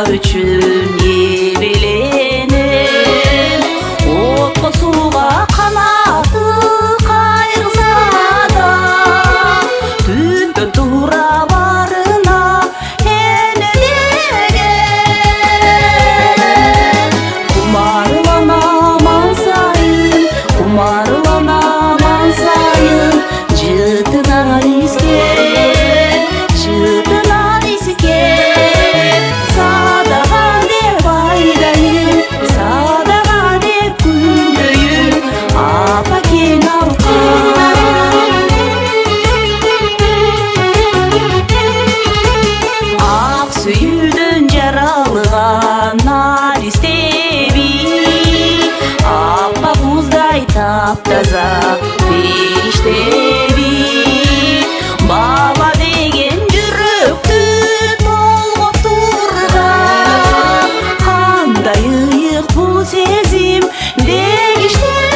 үчүн ебеленем. Отко сууга канаты кайрылса да, түптөн туура барына энелеген. Кумарланаман сайын, кумарланаман сайын, жытынан искеп, жытынан искеп. Садаға деп айдайын, садаға деп күндөйүн, апа кең алкам. Ак сүйүүдөн жаралган наристеби, апа буздай таптаза периштеби. Бала деген жүрөктү толгоп турган, кандай ыйык бул сезим дегиштеген.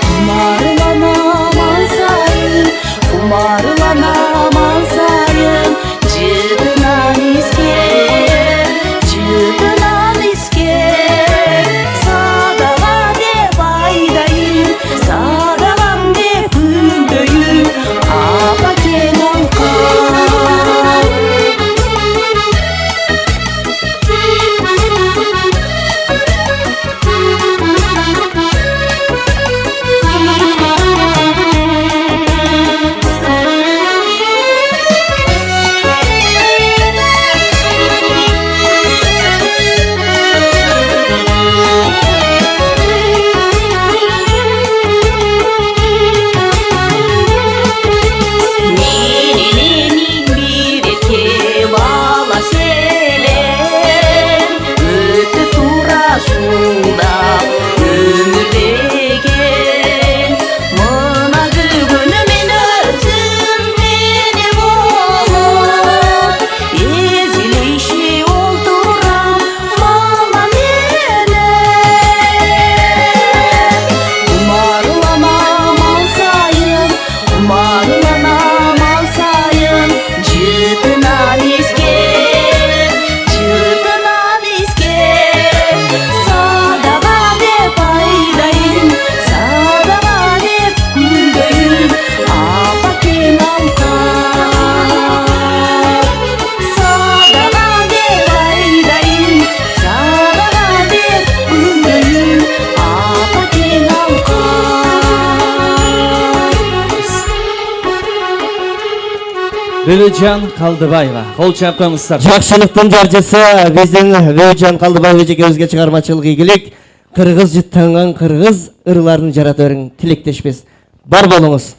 Кумарланаман сайын, кумарланаман сайын, жытынан искеп, жытынан искеп. Садаға деп айдайын, садагам деп күндөйүн, апа кең алкам. Менин биретке бала селен, өтө туура сулдап өмүр деген. Мына бүгүн мен өзүм мене болуп, эзилиши олтурам бала менен. Кумарланаман сайын, кумарланаман сайын, жытынан искеп, жытынан искеп. Садаға деп айдайын, садаға деп күндөйүн, апа кең алкам. Садаға деп айдайын, садаға деп күндөйүн, апа кең алкам. Бөлөжан Калдыбаева. Кол чапкаңыздар. Жакшылыктын жарчысы биздин Бөлөжан Калдыбаев эжекебизге чыгармачылык ийгилик. Кыргыз жыттанган кыргыз ырларын жарата бериң, тилектешпиз. Бар болуңуз.